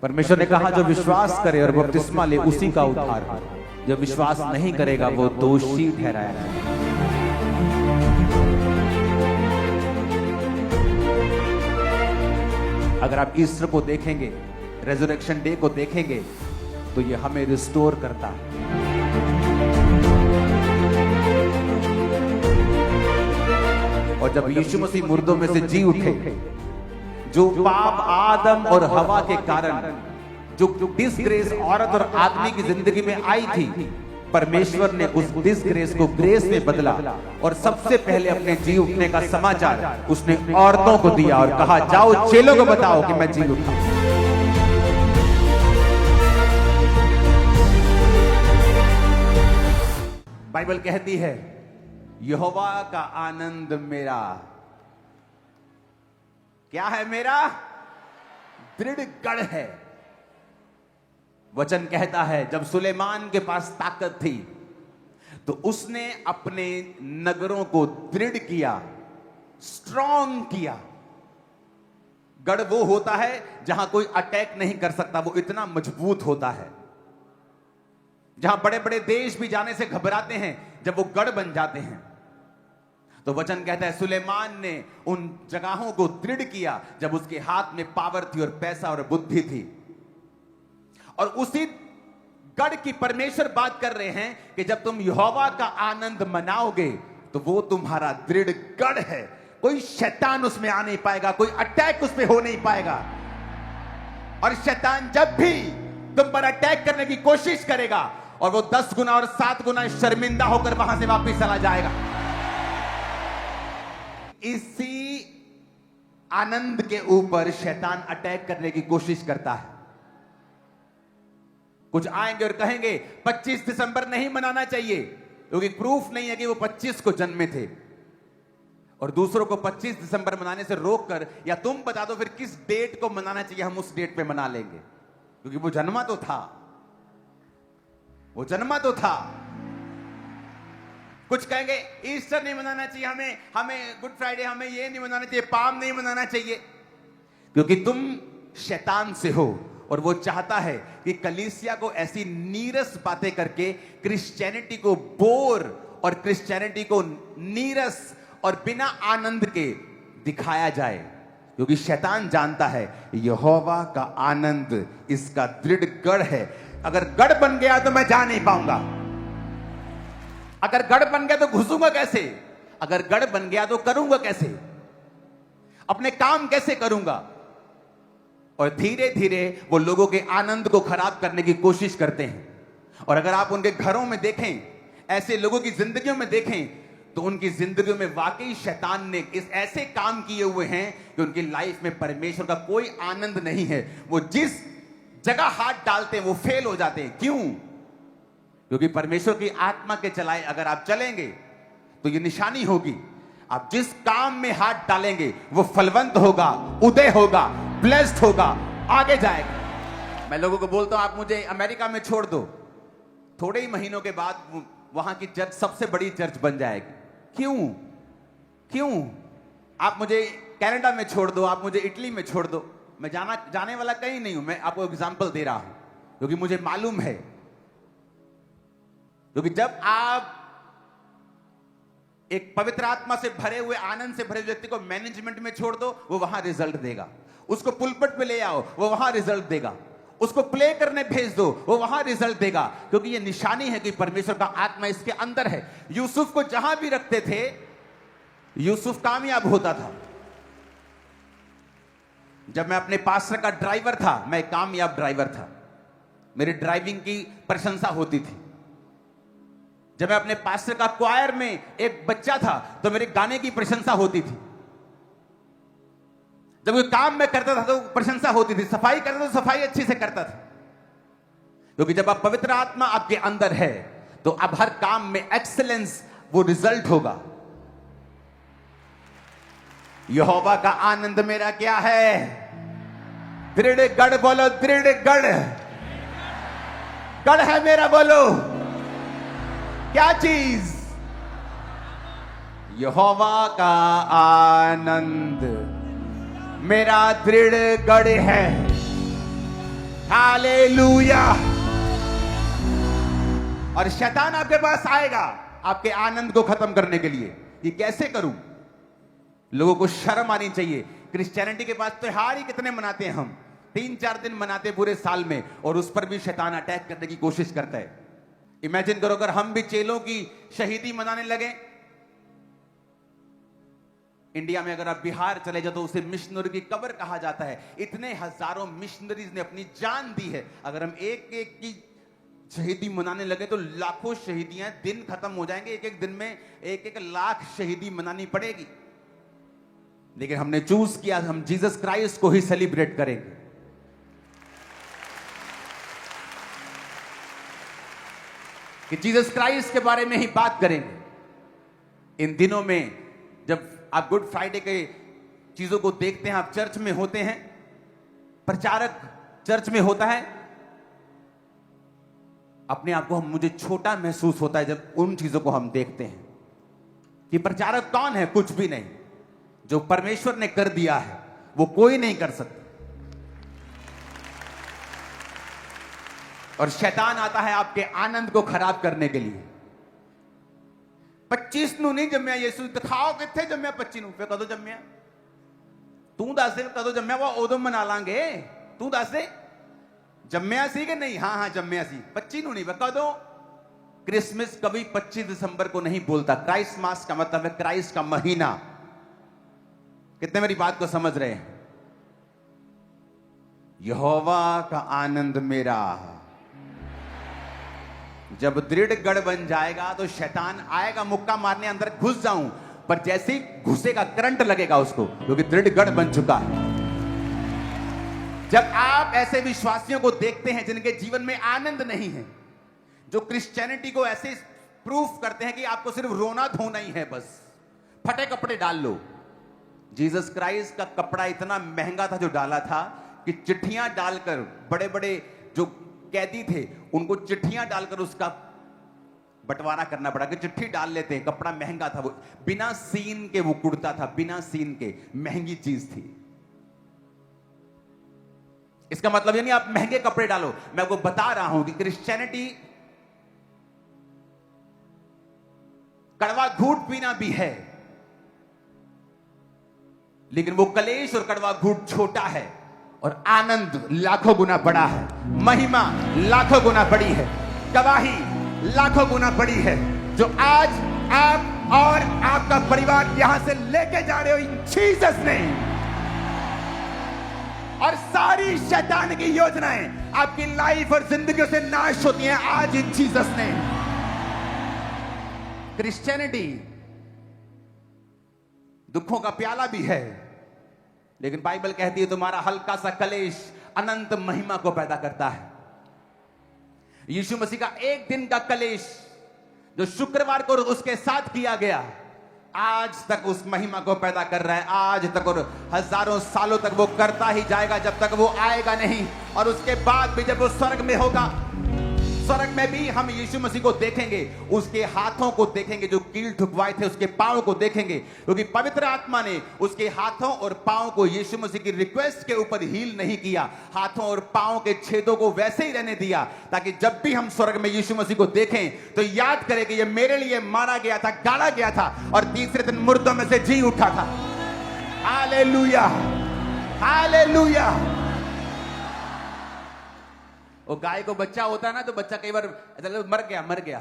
परमेश्वर ने कहा जो विश्वास करे और बपतिस्मा ले उसी का उद्धार हो, जो विश्वास नहीं करेगा वो दोषी ठहराया जाएगा। अगर आप ईस्टर को देखेंगे, रेजरेक्शन डे को देखेंगे, तो ये हमें रिस्टोर करता है। और जब यीशु मसीह मुर्दों में से जी उठे, जो पाप आदम और हवा के कारण जो डिसग्रेस औरत और आदमी की जिंदगी में आई थी, परमेश्वर ने उस डिसग्रेस को ग्रेस में बदला और सबसे पहले अपने जी उठने का समाचार उसने औरतों को दिया और कहा जाओ चेलों को बताओ कि मैं जी उठा। बाइबल कहती है यहोवा का आनंद मेरा क्या है? मेरा दृढ़ गढ़ है। वचन कहता है जब सुलेमान के पास ताकत थी तो उसने अपने नगरों को दृढ़ किया, स्ट्रॉन्ग किया। गढ़ वो होता है जहां कोई अटैक नहीं कर सकता, वो इतना मजबूत होता है। जहां बड़े बड़े देश भी जाने से घबराते हैं, जब वो गढ़ बन जाते हैं। तो वचन कहता है सुलेमान ने उन जगहों को दृढ़ किया जब उसके हाथ में पावर थी और पैसा और बुद्धि थी। और उसी गढ़ की परमेश्वर बात कर रहे हैं कि जब तुम यहोवा का आनंद मनाओगे तो वो तुम्हारा दृढ़ गढ़ है। कोई शैतान उसमें आ नहीं पाएगा, कोई अटैक उसमें हो नहीं पाएगा। और शैतान जब भी तुम पर अटैक करने की कोशिश करेगा और वो 10 गुना और 7 गुना शर्मिंदा होकर वहां से वापस चला जाएगा। इसी आनंद के ऊपर शैतान अटैक करने की कोशिश करता है। कुछ आएंगे और कहेंगे 25 दिसंबर नहीं मनाना चाहिए क्योंकि प्रूफ नहीं है कि वो 25 को जन्मे थे, और दूसरों को 25 दिसंबर मनाने से रोककर या तुम बता दो फिर किस डेट को मनाना चाहिए, हम उस डेट पे मना लेंगे क्योंकि वो जन्मा तो था, वो जन्मा तो था। कुछ कहेंगे ईस्टर नहीं मनाना चाहिए, हमें गुड फ्राइडे, हमें ये नहीं मनाना चाहिए, पाम नहीं मनाना चाहिए, क्योंकि तुम शैतान से हो और वो चाहता है कि कलीसिया को ऐसी नीरस बातें करके क्रिश्चियनिटी को बोर और क्रिश्चियनिटी को नीरस और बिना आनंद के दिखाया जाए। क्योंकि शैतान जानता है यहोवा का आनंद इसका दृढ़ गढ़ है। अगर गढ़ बन गया तो मैं जा नहीं पाऊंगा, अगर गढ़ बन गया तो घुसूंगा कैसे, अगर गढ़ बन गया तो करूंगा कैसे, अपने काम कैसे करूंगा। और धीरे धीरे वो लोगों के आनंद को खराब करने की कोशिश करते हैं। और अगर आप उनके घरों में देखें, ऐसे लोगों की जिंदगियों में देखें, तो उनकी जिंदगियों में वाकई शैतान ने इस ऐसे काम किए हुए हैं कि उनकी लाइफ में परमेश्वर का कोई आनंद नहीं है। वो जिस जगह हाथ डालते हैं वो फेल हो जाते हैं। क्यों? क्योंकि परमेश्वर की आत्मा के चलाए अगर आप चलेंगे तो ये निशानी होगी, आप जिस काम में हाथ डालेंगे वो फलवंत होगा, उदय होगा, ब्लेस्ड होगा, आगे जाएगा। मैं लोगों को बोलता हूं आप मुझे अमेरिका में छोड़ दो, थोड़े ही महीनों के बाद वहां की चर्च सबसे बड़ी चर्च बन जाएगी। क्यों? आप मुझे कनाडा में छोड़ दो, आप मुझे इटली में छोड़ दो, मैं जाने वाला कहीं नहीं हूं। मैं आपको एग्जांपल दे रहा हूं क्योंकि मुझे मालूम है। क्योंकि जब आप एक पवित्र आत्मा से भरे हुए, आनंद से भरे व्यक्ति को मैनेजमेंट में छोड़ दो, वो वहां रिजल्ट देगा। उसको पुलपट पे ले आओ, वो वहां रिजल्ट देगा। उसको प्ले करने भेज दो, वो वहां रिजल्ट देगा। क्योंकि ये निशानी है कि परमेश्वर का आत्मा इसके अंदर है। यूसुफ को जहां भी रखते थे यूसुफ कामयाब होता था। जब मैं अपने पास्टर का ड्राइवर था, मैं कामयाब ड्राइवर था, मेरी ड्राइविंग की प्रशंसा होती थी। जब मैं अपने पास्टर का क्वायर में एक बच्चा था तो मेरे गाने की प्रशंसा होती थी। जब कोई काम में करता था तो प्रशंसा होती थी, सफाई करता था तो सफाई अच्छी से करता था। क्योंकि जब आप पवित्र आत्मा आपके अंदर है तो अब हर काम में एक्सीलेंस, वो रिजल्ट होगा। यहोवा का आनंद मेरा क्या है? दृढ़ गढ़ बोलो, दृढ़ गढ़, गढ़ है मेरा, बोलो क्या चीज? यहोवा का आनंद मेरा दृढ़ गढ़ है। हालेलुया। और शैतान आपके पास आएगा आपके आनंद को खत्म करने के लिए। ये कैसे करूं? लोगों को शर्म आनी चाहिए। क्रिश्चियनिटी के पास त्योहार ही कितने मनाते हैं हम, 3-4 दिन मनाते पूरे साल में, और उस पर भी शैतान अटैक करने की कोशिश करता है। इमेजिन करो अगर हम भी चेलों की शहीदी मनाने लगे। इंडिया में अगर आप बिहार चले जाओ तो उसे मिशनरी की कब्र कहा जाता है। इतने हजारों मिशनरीज ने अपनी जान दी है। अगर हम एक एक की शहीदी मनाने लगे तो लाखों शहीदियां, दिन खत्म हो जाएंगे। एक एक दिन में 1-1 लाख शहीदी मनानी पड़ेगी। लेकिन हमने चूज किया हम जीसस क्राइस्ट को ही सेलिब्रेट करेंगे। कि जीसस क्राइस्ट के बारे में ही बात करेंगे। इन दिनों में जब आप गुड फ्राइडे के चीजों को देखते हैं, आप चर्च में होते हैं, प्रचारक चर्च में होता है, अपने आप को मुझे छोटा महसूस होता है जब उन चीजों को हम देखते हैं कि प्रचारक कौन है? कुछ भी नहीं। जो परमेश्वर ने कर दिया है वो कोई नहीं कर सकता। और शैतान आता है आपके आनंद को खराब करने के लिए। 25 ਨੂੰ नहीं जम्या यीशु, दिखाओ किथे जम्या 25 ਨੂੰ। फिर कदों जम्या? तू दस दे कदों जम्या, वो उदों मना लांगे। तू दस दे जम्या सी कि नहीं? हाँ हाँ जम्या सी। 25 ਨੂੰ नहीं, कदों? क्रिसमस कभी 25 दिसंबर को नहीं बोलता। क्राइस्ट मास का मतलब है क्राइस्ट का महीना। कितने मेरी बात को समझ रहे हैं? यहोवा का आनंद मेरा। जब दृढ़ गढ़ बन जाएगा तो शैतान आएगा मुक्का मारने, अंदर घुस जाऊं, पर जैसे ही घुसेगा करंट लगेगा उसको, क्योंकि दृढ़ गढ़ बन चुका है। जब आप ऐसे विश्वासियों को देखते हैं जिनके जीवन में आनंद नहीं है, जो क्रिश्चियनिटी को ऐसे प्रूफ करते हैं कि आपको सिर्फ रोना धोना ही है, बस फटे कपड़े डाल लो। जीसस क्राइस्ट का कपड़ा इतना महंगा था जो डाला था कि चिट्ठियां डालकर, बड़े बड़े जो कैदी थे उनको चिट्ठियां डालकर उसका बंटवारा करना पड़ा कि चिट्ठी डाल लेते हैं। कपड़ा महंगा था, वो बिना सीन के वो कुर्ता था, बिना सीन के, महंगी चीज थी। इसका मतलब ये नहीं आप महंगे कपड़े डालो। मैं आपको बता रहा हूं कि क्रिश्चियनिटी कड़वा घूंट पीना भी है, लेकिन वो कलेश और कड़वा घूंट छोटा है और आनंद लाखों गुना बड़ा है। महिमा लाखों गुना बड़ी है, गवाही लाखों गुना बड़ी है, जो आज आप और आपका परिवार यहां से लेके जा रहे हो इन जीसस नेम। और सारी शैतान की योजनाएं आपकी लाइफ और जिंदगी से नाश होती हैं आज इन जीसस नेम। क्रिश्चियनिटी दुखों का प्याला भी है, लेकिन बाइबल कहती है तुम्हारा हल्का सा कलेश अनंत महिमा को पैदा करता है। यीशु मसीह का एक दिन का कलेश जो शुक्रवार को उसके साथ किया गया, आज तक उस महिमा को पैदा कर रहा है। आज तक और हजारों सालों तक वो करता ही जाएगा, जब तक वो आएगा नहीं। और उसके बाद भी जब वो स्वर्ग में होगा, स्वर्ग में भी हम यीशु मसीह को देखेंगे, उसके हाथों को देखेंगे जो कील ठुकवाए थे, उसके पांव को देखेंगे, क्योंकि पवित्र आत्मा ने उसके हाथों और पांव को यीशु मसीह की रिक्वेस्ट के ऊपर हील नहीं किया। हाथों और पांव के छेदों को वैसे ही रहने दिया, ताकि जब भी हम स्वर्ग में यीशु मसीह को देखें तो याद करें कि ये मेरे लिए मारा गया था, गाड़ा गया था और तीसरे दिन मुर्दों में से जी उठा था। Hallelujah, hallelujah. वो गाय को बच्चा होता है ना, तो बच्चा कई बार मर गया,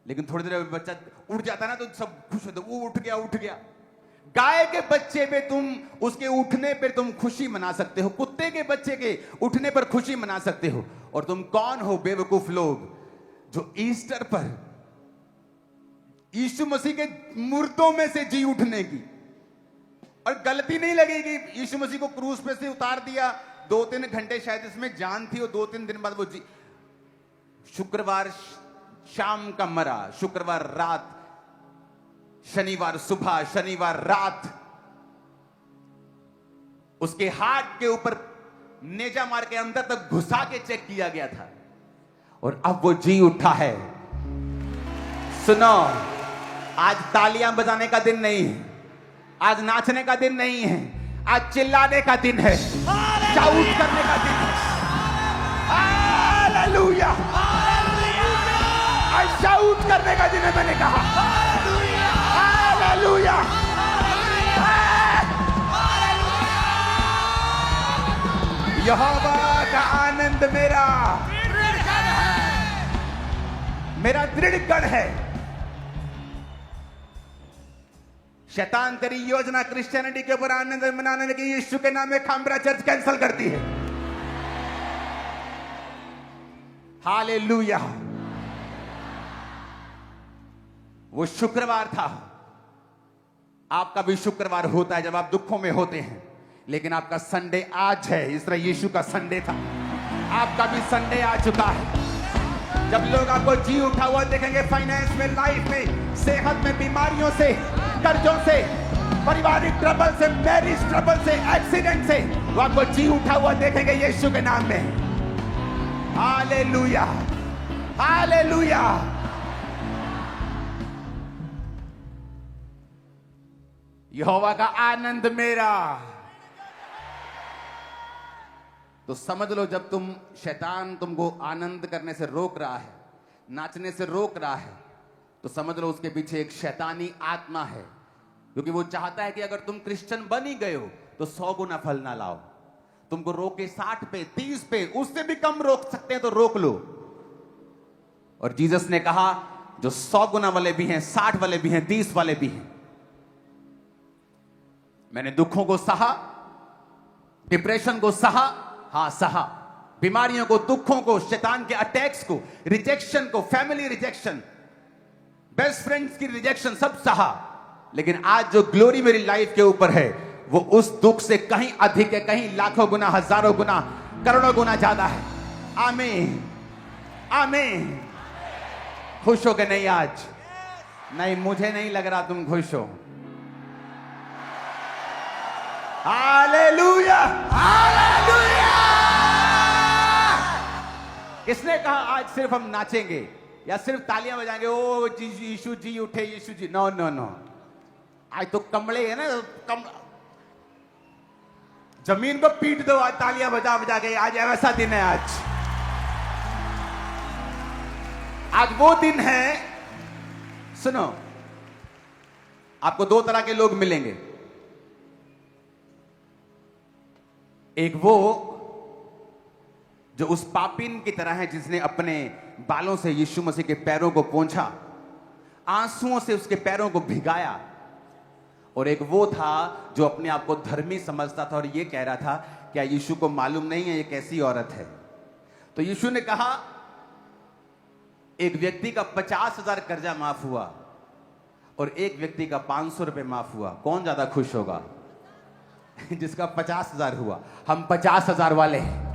लेकिन थोड़ी देर में बच्चा उठ जाता है ना, तो सब खुश होते, वो उठ गया। गाय के बच्चे पे तुम, उसके उठने पर तुम खुशी मना सकते हो, कुत्ते के बच्चे के उठने पर खुशी मना सकते हो। और तुम कौन हो बेवकूफ लोग जो ईस्टर पर यीशु मसीह के मुर्दों में से जी उठने की, और गलती नहीं लगेगी, यीशु मसीह को क्रूस पे से उतार दिया, 2-3 घंटे शायद इसमें जान थी, और 2-3 दिन बाद वो शुक्रवार शाम का मरा, शुक्रवार रात, शनिवार सुबह, शनिवार रात उसके हाथ के ऊपर नेजा मार के अंदर तक घुसा के चेक किया गया था, और अब वो जी उठा है। सुनो, आज तालियां बजाने का दिन नहीं है, आज नाचने का दिन नहीं है, आज चिल्लाने का दिन है, शाउट करने का दिन है। का जिन्हें मैंने कहा। हालेलुया। यहोवा का आनंद मेरा दृढ़ गढ़ है। शैतान तेरी योजना क्रिश्चियनिटी के ऊपर आनंद मनाने की यीशु के नाम में खामरा चर्च कैंसिल करती है। हालेलुया। वो शुक्रवार था, आपका भी शुक्रवार होता है जब आप दुखों में होते हैं, लेकिन आपका संडे आज है। इस तरह यीशु का संडे था, आपका भी संडे आ चुका है। जब लोग आपको जी उठा हुआ देखेंगे, फाइनेंस में, लाइफ में, सेहत में, बीमारियों से, कर्जों से, पारिवारिक ट्रबल से, मैरिज ट्रबल से, एक्सीडेंट से, वो आपको जी उठा हुआ देखेंगे यीशु के नाम में। Hallelujah, hallelujah. यहोवा का आनंद मेरा। तो समझ लो, जब शैतान तुमको आनंद करने से रोक रहा है, नाचने से रोक रहा है, तो समझ लो उसके पीछे एक शैतानी आत्मा है, क्योंकि वो चाहता है कि अगर तुम क्रिश्चियन बन ही गए हो तो 100 गुना फल ना लाओ। तुमको रोके 60 पे, 30 पे, उससे भी कम रोक सकते हैं तो रोक लो। और जीसस ने कहा जो 100 गुना वाले भी हैं, 60 वाले भी हैं, 30 वाले भी हैं। मैंने दुखों को सहा, डिप्रेशन को सहा, हां सहा, बीमारियों को, दुखों को, शैतान के अटैक्स को, रिजेक्शन को, फैमिली रिजेक्शन, बेस्ट फ्रेंड्स की रिजेक्शन, सब सहा। लेकिन आज जो ग्लोरी मेरी लाइफ के ऊपर है, वो उस दुख से कहीं अधिक है, कहीं लाखों गुना, हजारों गुना, करोड़ों गुना ज्यादा है। आमीन, आमीन। खुश हो के नहीं आज? नहीं, मुझे नहीं लग रहा तुम खुश हो। Hallelujah, hallelujah. किसने कहा आज सिर्फ हम नाचेंगे या सिर्फ तालियां बजाएंगे? ओ यीशु जी उठे, यीशु जी। नो नो नो, आज तो कमले है ना, जमीन को पीट दो आज तालियां बजा बजा के। आज ऐसा दिन है, आज वो दिन है। सुनो, आपको 2 तरह के लोग मिलेंगे। एक वो जो उस पापिन की तरह है जिसने अपने बालों से यीशु मसीह के पैरों को पोंछा, आंसुओं से उसके पैरों को भिगाया। और एक वो था जो अपने आप को धर्मी समझता था और ये कह रहा था, क्या यीशु को मालूम नहीं है ये कैसी औरत है? तो यीशु ने कहा, एक व्यक्ति का 50,000 कर्जा माफ हुआ और एक व्यक्ति का 500 रुपए माफ हुआ। कौन ज्यादा खुश होगा? जिसका 50,000 हुआ। हम 50,000 वाले हैं,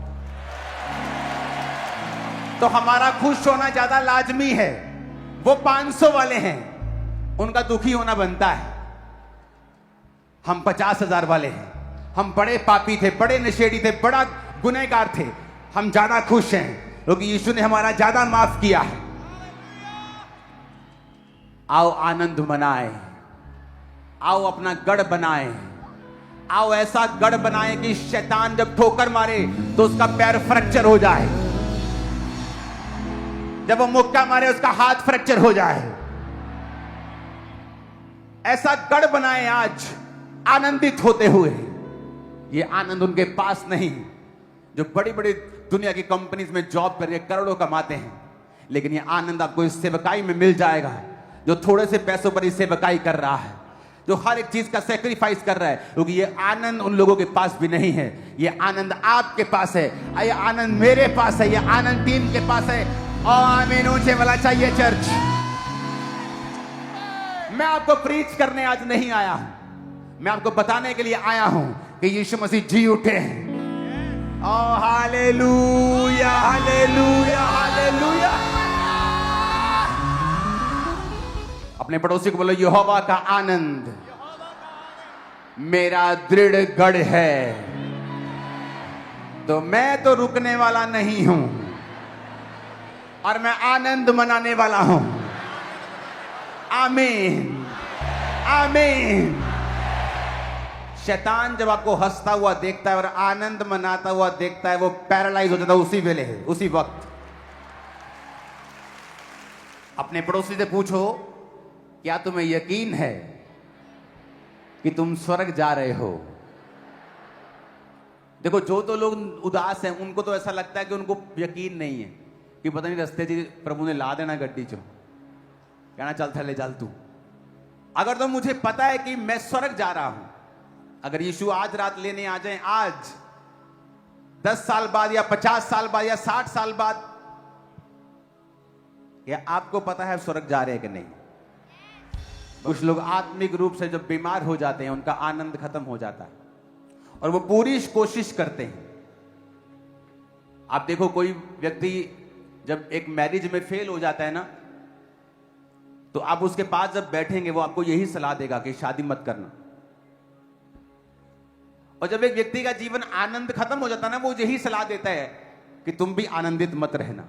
तो हमारा खुश होना ज्यादा लाजमी है। वो 500 वाले हैं, उनका दुखी होना बनता है। हम 50,000 वाले हैं, हम बड़े पापी थे, बड़े नशेड़ी थे, बड़ा गुनहगार थे, हम ज्यादा खुश हैं क्योंकि यीशु ने हमारा ज्यादा माफ किया है। आओ आनंद मनाएं, आओ अपना गढ़ बनाएं, आओ ऐसा गढ़ बनाएं कि शैतान जब ठोकर मारे तो उसका पैर फ्रैक्चर हो जाए, जब वो मुक्का मारे उसका हाथ फ्रैक्चर हो जाए। ऐसा गढ़ बनाएं आज आनंदित होते हुए। ये आनंद उनके पास नहीं जो बड़ी बड़ी दुनिया की कंपनीज में जॉब करके करोड़ों कमाते हैं, लेकिन ये आनंद आपको इस सेवकाई में मिल जाएगा जो थोड़े से पैसों पर ही सेवकाई कर रहा है, जो हर एक चीज का सैक्रिफाइस कर रहा है, क्योंकि ये आनंद उन लोगों के पास भी नहीं है। ये आनंद आपके पास है, ये आनंद मेरे पास है, ये आनंद टीम के पास है। और आमीन ऊंचे वाला चाहिए चर्च। मैं आपको प्रीच करने आज नहीं आया हूं, मैं आपको बताने के लिए आया हूं कि यीशु मसीह जी उठे हैं। ओ हालेलुया, हालेलुया, हालेलुया। अपने पड़ोसी को बोलो, यहोवा का आनंद मेरा दृढ़ गढ़ है, तो मैं तो रुकने वाला नहीं हूं और मैं आनंद मनाने वाला हूं। आमीन, आमीन। शैतान जब आपको हंसता हुआ देखता है और आनंद मनाता हुआ देखता है, वो पैरालाइज हो जाता है उसी वेले, उसी वक्त। अपने पड़ोसी से पूछो, क्या तुम्हें यकीन है कि तुम स्वर्ग जा रहे हो? देखो, जो तो लोग उदास हैं उनको तो ऐसा लगता है कि उनको यकीन नहीं है कि पता नहीं रास्ते जी प्रभु ने ला देना गड्डी चो, कहना चल थले चल तू। अगर तो मुझे पता है कि मैं स्वर्ग जा रहा हूं, अगर यीशु आज रात लेने आ जाए, आज 10 साल बाद या 50 साल बाद या 60 साल बाद, या आपको पता है स्वर्ग जा रहे हैं कि नहीं? कुछ लोग आत्मिक रूप से जब बीमार हो जाते हैं उनका आनंद खत्म हो जाता है और वो पूरी कोशिश करते हैं। आप देखो, कोई व्यक्ति जब एक मैरिज में फेल हो जाता है ना, तो आप उसके पास जब बैठेंगे वो आपको यही सलाह देगा कि शादी मत करना। और जब एक व्यक्ति का जीवन आनंद खत्म हो जाता है ना, वो यही सलाह देता है कि तुम भी आनंदित मत रहना,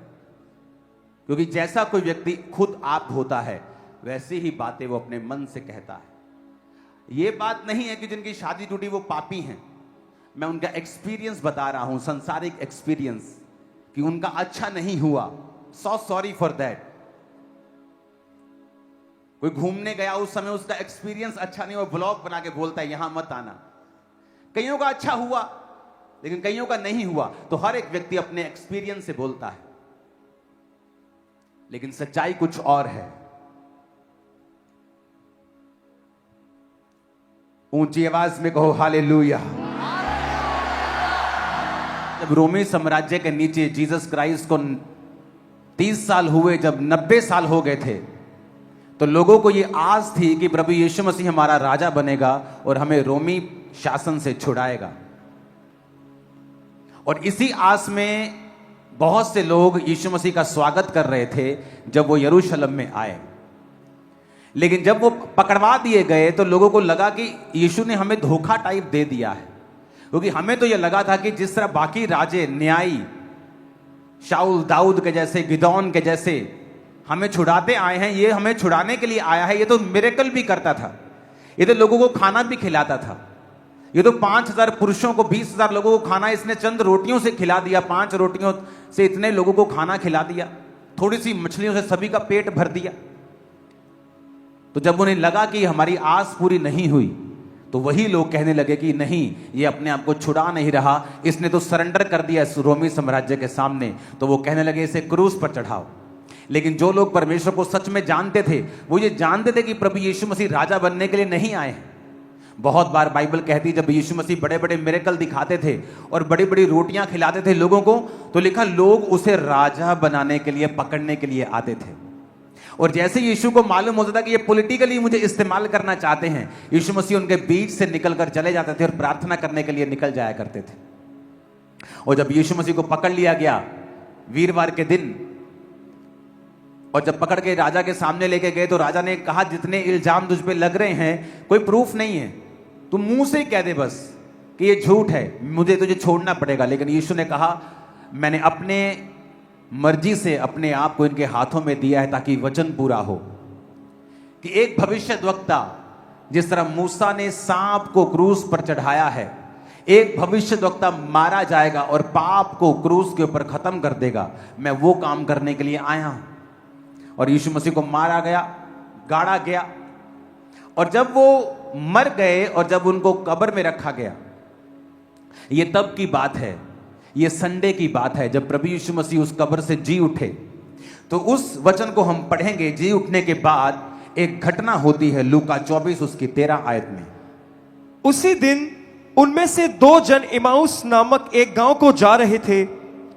क्योंकि जैसा कोई व्यक्ति खुद आप होता है वैसी ही बातें वो अपने मन से कहता है। ये बात नहीं है कि जिनकी शादी टूटी वो पापी हैं, मैं उनका एक्सपीरियंस बता रहा हूं, संसारिक एक्सपीरियंस, कि उनका अच्छा नहीं हुआ, सो सॉरी फॉर दैट। कोई घूमने गया, उस समय उसका एक्सपीरियंस अच्छा नहीं हुआ, ब्लॉग बना के बोलता है यहां मत आना। कईयों का अच्छा हुआ लेकिन कईयों का नहीं हुआ, तो हर एक व्यक्ति अपने एक्सपीरियंस से बोलता है, लेकिन सच्चाई कुछ और है। ऊंची आवाज में कहो हालेलुया। जब रोमी साम्राज्य के नीचे जीसस क्राइस्ट को 30 साल हुए, जब 90 साल हो गए थे, तो लोगों को यह आस थी कि प्रभु यीशु मसीह हमारा राजा बनेगा और हमें रोमी शासन से छुड़ाएगा। और इसी आस में बहुत से लोग यीशु मसीह का स्वागत कर रहे थे जब वो यरूशलेम में आए। लेकिन जब वो पकड़वा दिए गए तो लोगों को लगा कि यीशु ने हमें धोखा टाइप दे दिया है, क्योंकि हमें तो यह लगा था कि जिस तरह बाकी राजे न्यायी शाऊल दाऊद के जैसे, गिदौन के जैसे हमें छुड़ाते आए हैं, ये हमें छुड़ाने के लिए आया है। ये तो मिरेकल भी करता था, ये तो लोगों को खाना भी खिलाता था। ये तो 5000 पुरुषों को, 20,000 लोगों को खाना इसने चंद रोटियों से खिला दिया। 5 रोटियों से इतने लोगों को खाना खिला दिया, थोड़ी सी मछलियों से सभी का पेट भर दिया। तो जब उन्हें लगा कि हमारी आस पूरी नहीं हुई, तो वही लोग कहने लगे कि नहीं, ये अपने आप को छुड़ा नहीं रहा, इसने तो सरेंडर कर दिया इस रोमी साम्राज्य के सामने। तो वो कहने लगे इसे क्रूस पर चढ़ाओ। लेकिन जो लोग परमेश्वर को सच में जानते थे, वो ये जानते थे कि प्रभु यीशु मसीह राजा बनने के लिए नहीं आए हैं। बहुत बार बाइबल कहती है जब यीशु मसीह बड़े बड़े मिरेकल दिखाते थे और बड़ी बड़ी रोटियां खिलाते थे लोगों को, तो लिखा लोग उसे राजा बनाने के लिए, पकड़ने के लिए आते थे। और जैसे यीशु को मालूम होता था कि ये पॉलिटिकली मुझे इस्तेमाल करना चाहते हैं, यीशु मसीह उनके बीच से निकलकर चले जाते थे और प्रार्थना करने के लिए निकल जाया करते थे। और जब यीशु मसीह को पकड़ लिया गया वीरवार के दिन, और जब पकड़ के राजा के सामने लेके गए, तो राजा ने कहा जितने इल्जाम तुझ पे लग रहे हैं कोई प्रूफ नहीं है, तू मुंह से कह दे बस कि ये झूठ है, मुझे तुझे छोड़ना पड़ेगा। लेकिन यीशु ने कहा मैंने अपने मर्जी से अपने आप को इनके हाथों में दिया है ताकि वचन पूरा हो, कि एक भविष्यद्वक्ता जिस तरह मूसा ने सांप को क्रूस पर चढ़ाया है, एक भविष्यद्वक्ता मारा जाएगा और पाप को क्रूस के ऊपर खत्म कर देगा। मैं वो काम करने के लिए आया हूं। और यीशु मसीह को मारा गया, गाड़ा गया, और जब वो मर गए और जब उनको कब्र में रखा गया, ये तब की बात है, ये संडे की बात है जब प्रभु यीशु मसीह उस कब्र से जी उठे। तो उस वचन को हम पढ़ेंगे। जी उठने के बाद एक घटना होती है लूका 24 उसकी 13 आयत में। उसी दिन उनमें से 2 जन इमाउस नामक एक गांव को जा रहे थे,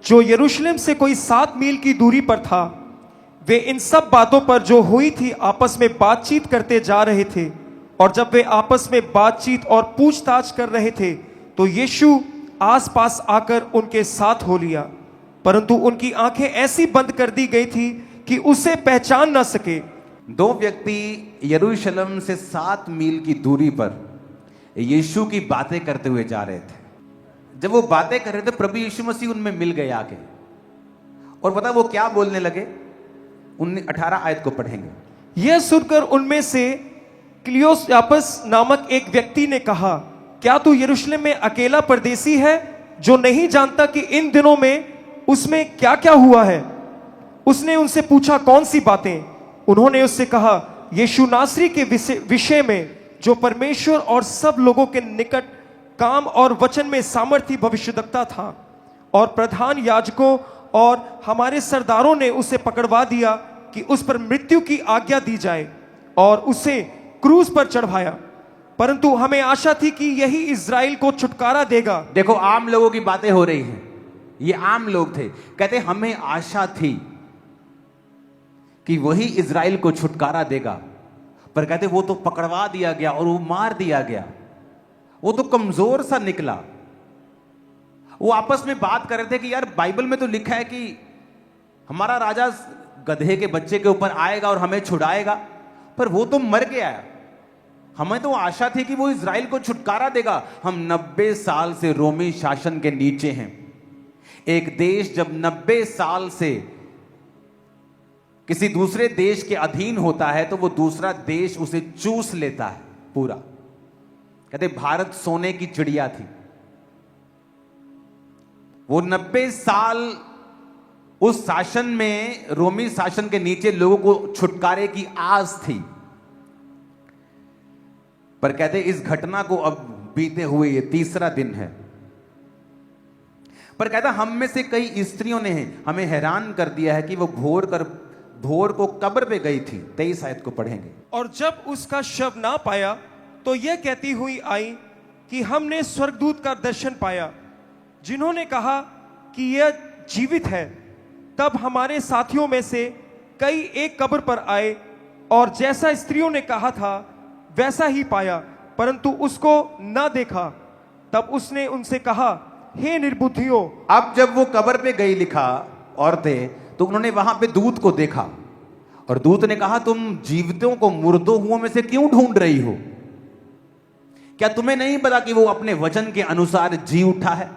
जो यरूशलेम से कोई 7 मील की दूरी पर था। वे इन सब बातों पर जो हुई थी आपस में बातचीत करते जा रहे थे। और जब वे आपस में बातचीत और पूछताछ कर रहे थे, तो यीशु आसपास आकर उनके साथ हो लिया, परंतु उनकी आंखें ऐसी बंद कर दी गई थी कि उसे पहचान न सके। 2 व्यक्ति यरूशलेम से 7 मील की दूरी पर यीशु की बातें करते हुए जा रहे थे। जब वो बातें कर रहे थे, प्रभु यीशु मसीह उनमें मिल गए आके, और पता वो क्या बोलने लगे? 18 आयत को पढ़ेंगे। यह सुनकर उनमें से क्लियोपास नामक एक व्यक्ति ने कहा, क्या तू यरूशलेम में अकेला परदेसी है, जो नहीं जानता कि इन दिनों में उसमें क्या क्या हुआ है? उसने उनसे पूछा, कौन सी बातें? उन्होंने उससे कहा, यीशु नासरी के विषय में जो परमेश्वर और सब लोगों के निकट काम और वचन में सामर्थी भविष्यद्वक्ता था, और प्रधान याजकों और हमारे सरदारों ने उसे पकड़वा दिया कि उस पर मृत्यु की आज्ञा दी जाए और उसे क्रूस पर चढ़वाया, परंतु हमें आशा थी कि यही इज़राइल को छुटकारा देगा। देखो, आम लोगों की बातें हो रही हैं, ये आम लोग थे, कहते हमें आशा थी कि वही इज़राइल को छुटकारा देगा, पर कहते वो तो पकड़वा दिया गया और वो मार दिया गया, वो तो कमजोर सा निकला। वो आपस में बात कर रहे थे कि यार बाइबल में तो लिखा है कि हमारा राजा गधे के बच्चे के ऊपर आएगा और हमें छुड़ाएगा, पर वो तो मर गया। हमें तो आशा थी कि वो इज़राइल को छुटकारा देगा। हम 90 साल से रोमी शासन के नीचे हैं। एक देश जब 90 साल से किसी दूसरे देश के अधीन होता है तो वो दूसरा देश उसे चूस लेता है पूरा। कहते भारत सोने की चिड़िया थी। वो 90 साल उस शासन में, रोमी शासन के नीचे लोगों को छुटकारे की आस थी, पर कहते इस घटना को अब बीते हुए ये तीसरा दिन है। पर कहता हम में से कई स्त्रियों ने हमें हैरान कर दिया है कि वो भोर को कब्र पे गई थी। 23 आयत को पढ़ेंगे। और जब उसका शव ना पाया तो यह कहती हुई आई कि हमने स्वर्गदूत का दर्शन पाया, जिन्होंने कहा कि यह जीवित है। तब हमारे साथियों में से कई एक कब्र पर आए और जैसा स्त्रियों ने कहा था वैसा ही पाया, परंतु उसको ना देखा। तब उसने उनसे कहा, हे निर्बुद्धियों। अब जब वो कब्र पे गई, लिखा औरतें, तो उन्होंने वहां पे दूत को देखा और दूत ने कहा, तुम जीवितों को मुर्दों हुओं में से क्यों ढूंढ रही हो? क्या तुम्हें नहीं पता कि वो अपने वचन के अनुसार जी उठा है?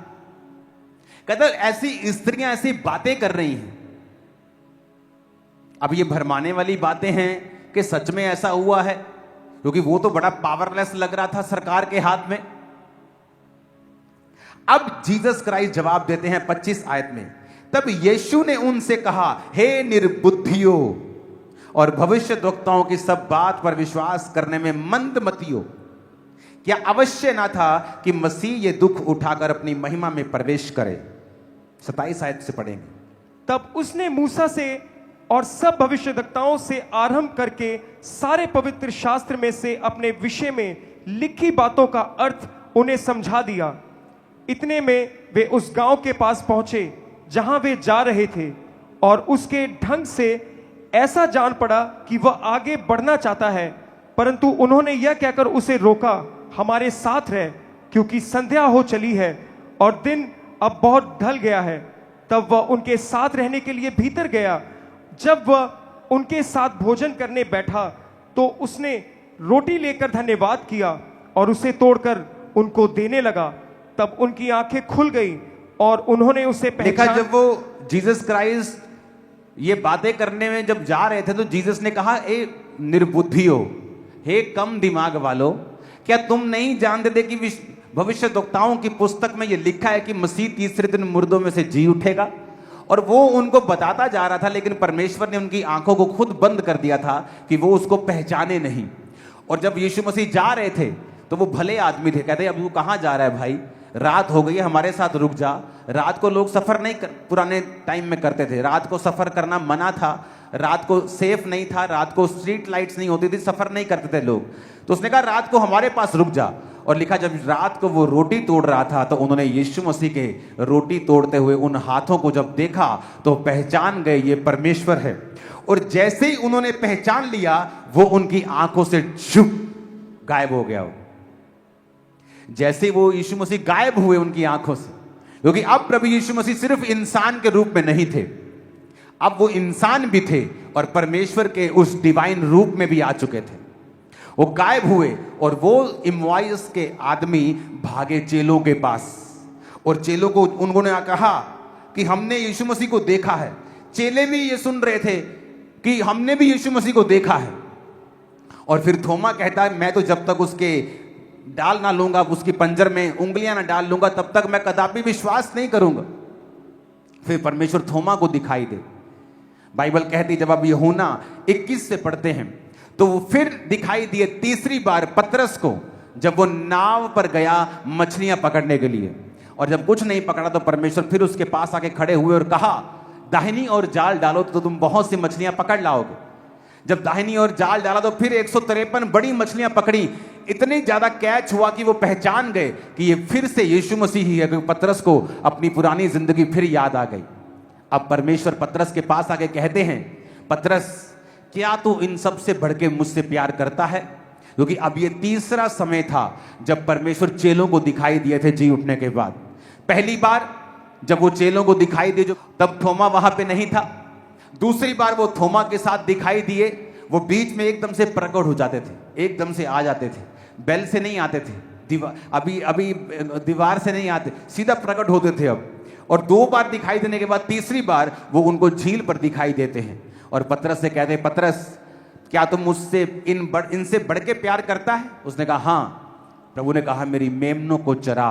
कहते ऐसी स्त्रियां ऐसी बातें कर रही हैं। अब ये भरमाने वाली बातें हैं कि सच में ऐसा हुआ है, क्योंकि वो तो बड़ा पावरलेस लग रहा था सरकार के हाथ में। अब जीसस क्राइस्ट जवाब देते हैं 25 आयत में, तब यीशु ने उनसे कहा, हे निर्बुद्धियों और भविष्यद्वक्ताओं की सब बात पर विश्वास करने में मंदमतियों, क्या अवश्य ना था कि मसीह ये दुख उठाकर अपनी महिमा में प्रवेश करे? 27 आयत से पढ़ेंगे। तब उसने मूसा से और सब भविष्यद्वक्ताओं से आरंभ करके सारे पवित्र शास्त्र में से अपने विषय में लिखी बातों का अर्थ उन्हें समझा दिया। इतने में वे उस गांव के पास पहुंचे जहां वे जा रहे थे, और उसके ढंग से ऐसा जान पड़ा कि वह आगे बढ़ना चाहता है, परंतु उन्होंने यह कहकर उसे रोका, हमारे साथ रह, क्योंकि संध्या हो चली है और दिन अब बहुत ढल गया है। तब वह उनके साथ रहने के लिए भीतर गया। जब वह उनके साथ भोजन करने बैठा तो उसने रोटी लेकर धन्यवाद किया और उसे तोड़कर उनको देने लगा। तब उनकी आंखें खुल गई और उन्होंने उसे देखा। जब वो जीसस क्राइस्ट ये बातें करने में जब जा रहे थे तो जीसस ने कहा, ए निर्बुद्धियों, हे कम दिमाग वालों, क्या तुम नहीं जानते थे कि भविष्यद्वक्ताओं की पुस्तक में ये लिखा है कि मसीह तीसरे दिन मुर्दों में से जी उठेगा? और वो उनको बताता जा रहा था, लेकिन परमेश्वर ने उनकी आंखों को खुद बंद कर दिया था कि वो उसको पहचाने नहीं। और जब यीशु मसीह जा रहे थे तो वो भले आदमी थे, कहते अब वो कहाँ जा रहा है भाई, रात हो गई है, हमारे साथ रुक जा। रात को लोग सफर नहीं पुराने टाइम में करते थे, रात को सफर करना मना था, रात को सेफ नहीं था, रात को स्ट्रीट लाइट्स नहीं होती थी, सफर नहीं करते थे लोग। तो उसने कहा रात को हमारे पास रुक जा। और लिखा जब रात को वो रोटी तोड़ रहा था तो उन्होंने यीशु मसीह के रोटी तोड़ते हुए उन हाथों को जब देखा तो पहचान गए ये परमेश्वर है। और जैसे ही उन्होंने पहचान लिया वो उनकी आंखों से चुप गायब हो गया। जैसे वो यीशु मसीह गायब हुए उनकी आंखों से, क्योंकि अब प्रभु यीशु मसीह सिर्फ इंसान के रूप में नहीं थे, अब वो इंसान भी थे और परमेश्वर के उस डिवाइन रूप में भी आ चुके थे। वो गायब हुए और वो इम्वाइस के आदमी भागे चेलों के पास, और चेलों को उन्होंने कहा कि हमने यीशु मसीह को देखा है। चेले भी ये सुन रहे थे कि हमने भी यीशु मसीह को देखा है। और फिर थोमा कहता है, मैं तो जब तक उसके डाल ना लूंगा, उसकी पंजर में उंगलियां ना डाल लूंगा, तब तक मैं कदापि विश्वास नहीं करूंगा। फिर परमेश्वर थोमा को दिखाई दे, बाइबल कहती, जब आप यूहन्ना 21 से पढ़ते हैं, तो वो फिर दिखाई दिए तीसरी बार पतरस को, जब वो नाव पर गया मछलियां पकड़ने के लिए। और जब कुछ नहीं पकड़ा तो परमेश्वर फिर उसके पास आके खड़े हुए और कहा, दाहिनी ओर जाल डालो तो तुम बहुत सी मछलियां पकड़ लाओगे। जब दाहिनी ओर जाल डाला तो फिर 153 बड़ी मछलियां पकड़ी। इतनी ज्यादा कैच हुआ कि वो पहचान गए कि ये फिर से यीशु मसीह ही है, क्योंकि पतरस को अपनी पुरानी जिंदगी फिर याद आ गई। अब परमेश्वर पतरस के पास आके कहते हैं, पतरस, क्या तू इन सब से बढ़ के मुझसे प्यार करता है? क्योंकि अब ये तीसरा समय था जब परमेश्वर चेलों को दिखाई दिए थे जी उठने के बाद। पहली बार जब वो चेलों को दिखाई दिए, जो तब थोमा वहां पे नहीं था। दूसरी बार वो थोमा के साथ दिखाई दिए, वो बीच में एकदम से प्रकट हो जाते थे, एकदम से आ जाते थे, बेल से नहीं आते थे, अभी दीवार से नहीं आते, सीधा प्रकट होते थे अब। और 2 बार दिखाई देने के बाद तीसरी बार वो उनको झील पर दिखाई देते हैं और पतरस से कहते हैं, पतरस, क्या तुम मुझसे इनसे बढ़ के प्यार करता है? उसने कहा, हाँ। प्रभु ने कहा, मेरी मेमनों को चरा।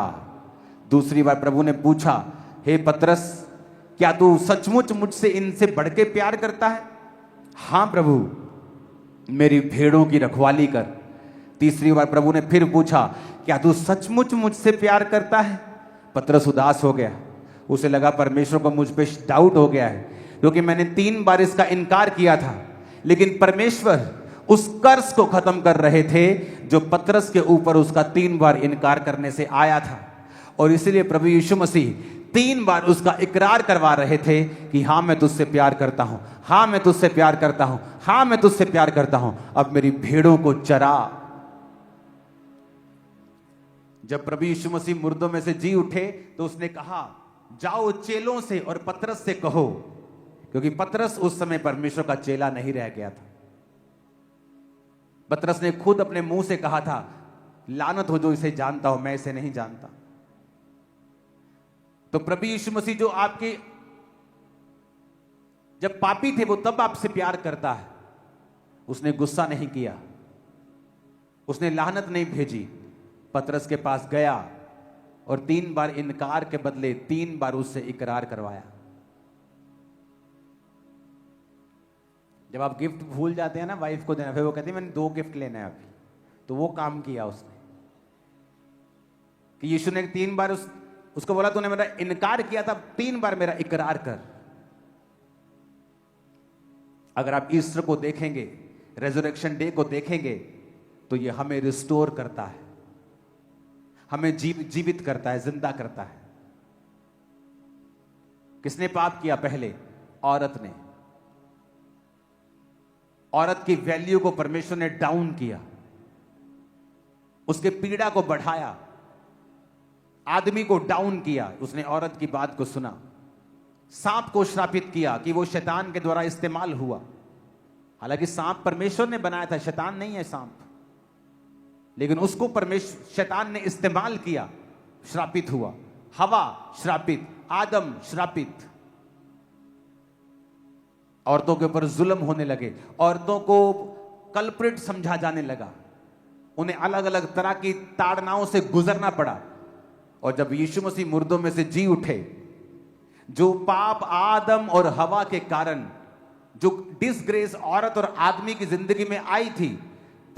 दूसरी बार प्रभु ने पूछा, हे पतरस, क्या तू सचमुच मुझसे इनसे बढ़ के प्यार करता है? हाँ प्रभु, मेरी भेड़ों की रखवाली कर। तीसरी बार प्रभु ने फिर पूछा, क्या तू सचमुच मुझसे प्यार करता है? पतरस उदास हो गया, उसे लगा परमेश्वर को मुझ पे डाउट हो गया है, क्योंकि मैंने 3 बार इसका इनकार किया था। लेकिन परमेश्वर उस कर्ज को खत्म कर रहे थे जो पतरस के ऊपर उसका 3 बार इनकार करने से आया था। और इसलिए प्रभु यीशु मसीह 3 बार उसका इकरार करवा रहे थे कि हाँ, मैं तुझसे प्यार करता हूं, हाँ मैं तुझसे प्यार करता हूं, हाँ मैं तुझसे प्यार करता हूं, अब मेरी भेड़ों को चरा। जब प्रभु यीशु मसीह मुर्दों में से जी उठे तो उसने कहा, जाओ चेलों से और पतरस से कहो, क्योंकि पतरस उस समय परमेश्वर का चेला नहीं रह गया था। पतरस ने खुद अपने मुंह से कहा था, लानत हो जो इसे जानता हो, मैं इसे नहीं जानता। तो प्रभु यीशु मसीह जो आपके जब पापी थे वो तब आपसे प्यार करता है। उसने गुस्सा नहीं किया, उसने लानत नहीं भेजी, पतरस के पास गया और 3 बार इनकार के बदले 3 बार उससे इकरार करवाया। जब आप गिफ्ट भूल जाते हैं ना वाइफ को देना, फिर वो कहती है मैंने 2 गिफ्ट लेना है अभी, तो वो काम किया उसने कि यीशु ने 3 बार उसको बोला, तूने मेरा इनकार किया था, 3 बार मेरा इकरार कर। अगर आप ईस्टर को देखेंगे, रेजरेक्शन डे को देखेंगे, तो ये हमें रिस्टोर करता है, हमें जीवित करता है, जिंदा करता है। किसने पाप किया पहले? औरत ने। औरत की वैल्यू को परमेश्वर ने डाउन किया, उसके पीड़ा को बढ़ाया, आदमी को डाउन किया। उसने औरत की बात को सुना, सांप को श्रापित किया कि वो शैतान के द्वारा इस्तेमाल हुआ। हालांकि सांप परमेश्वर ने बनाया था, शैतान नहीं है सांप, लेकिन उसको शैतान ने इस्तेमाल किया, श्रापित हुआ। हवा श्रापित, आदम श्रापित। औरतों के ऊपर जुल्म होने लगे, औरतों को कल्प्रिट समझा जाने लगा, उन्हें अलग अलग तरह की ताड़नाओं से गुजरना पड़ा। और जब यीशु मसीह मुर्दों में से जी उठे, जो पाप आदम और हवा के कारण, जो डिसग्रेस औरत और आदमी की जिंदगी में आई थी,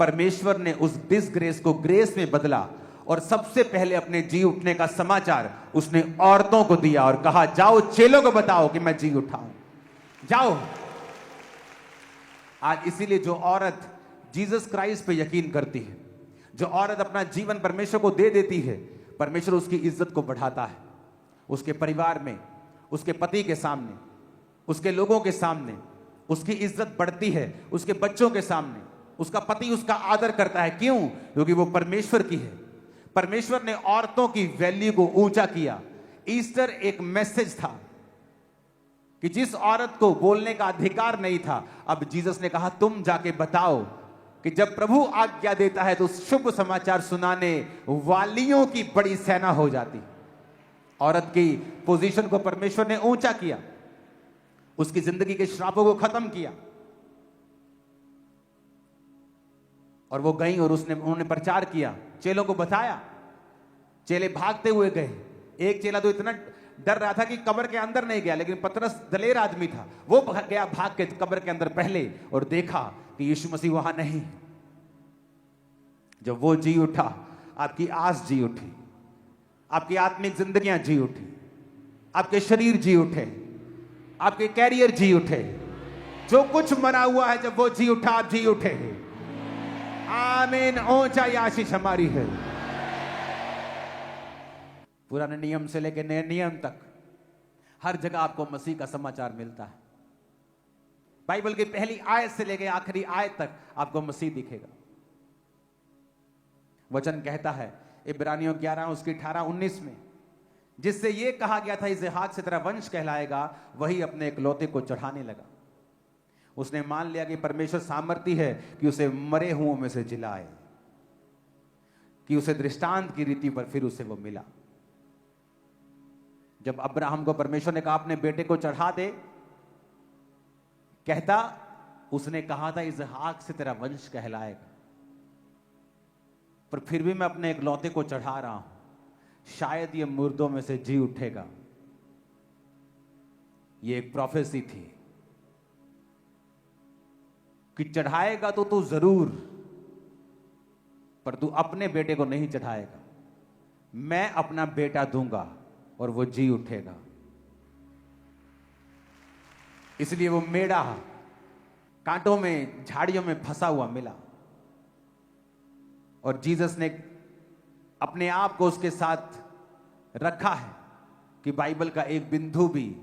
परमेश्वर ने उस डिसग्रेस को ग्रेस में बदला। और सबसे पहले अपने जी उठने का समाचार उसने औरतों को दिया और कहा, जाओ चेलों को बताओ कि मैं जी उठा हूं, जाओ। आज इसीलिए जो औरत जीसस क्राइस्ट पे यकीन करती है, जो औरत अपना जीवन परमेश्वर को दे देती है, परमेश्वर उसकी इज्जत को बढ़ाता है। उसके परिवार में, उसके पति के सामने, उसके लोगों के सामने उसकी इज्जत बढ़ती है। उसके बच्चों के सामने उसका पति उसका आदर करता है। क्यों? क्योंकि वो परमेश्वर की है। परमेश्वर ने औरतों की वैल्यू को ऊंचा किया। ईस्टर एक मैसेज था कि जिस औरत को बोलने का अधिकार नहीं था, अब जीसस ने कहा तुम जाके बताओ कि जब प्रभु आज्ञा देता है तो शुभ समाचार सुनाने वालियों की बड़ी सेना हो जाती। औरत की पोजीशन को परमेश्वर ने ऊंचा किया, उसकी जिंदगी के श्रापों को खत्म किया। और वो गई और उन्होंने प्रचार किया, चेलों को बताया। चेले भागते हुए गए। एक चेला तो इतना डर रहा था कि कब्र के अंदर नहीं गया, लेकिन पतरस दलेर आदमी था, वो गया भाग के कब्र के अंदर पहले और देखा कि यीशु मसीह वहां नहीं। जब वो जी उठा, आपकी आस जी उठी, आपकी आत्मिक जिंदगियां जी उठी, आपके शरीर जी उठे, आपके कैरियर जी उठे, जो कुछ मना हुआ है जब वो जी उठा, आप जी उठे। आमीन। ऊंचाई आशीष हमारी है। पुराने नियम से लेकर नए नियम तक हर जगह आपको मसीह का समाचार मिलता है। बाइबल की पहली आयत से लेकर आखिरी आयत तक आपको मसीह दिखेगा। वचन कहता है इब्रानियों 11 उसकी 18-19 में, जिससे यह कहा गया था इसहाक से तेरा वंश कहलाएगा, वही अपने इकलौते को चढ़ाने लगा। उसने मान लिया कि परमेश्वर सामर्थी है कि उसे मरे हुओं में से जिलाए, कि उसे दृष्टांत की रीति पर फिर उसे वो मिला। जब अब्राहम को परमेश्वर ने कहा अपने बेटे को चढ़ा दे, कहता उसने कहा था इसहाक से तेरा वंश कहलाएगा, पर फिर भी मैं अपने इकलौते को चढ़ा रहा हूं, शायद ये मुर्दों में से जी उठेगा। ये एक प्रोफेसी थी कि चढ़ाएगा तो तू जरूर, पर तू अपने बेटे को नहीं चढ़ाएगा, मैं अपना बेटा दूंगा और वो जी उठेगा। इसलिए वो मेढ़ा कांटों में, झाड़ियों में फंसा हुआ मिला, और जीसस ने अपने आप को उसके साथ रखा है कि बाइबल का एक बिंदु भी,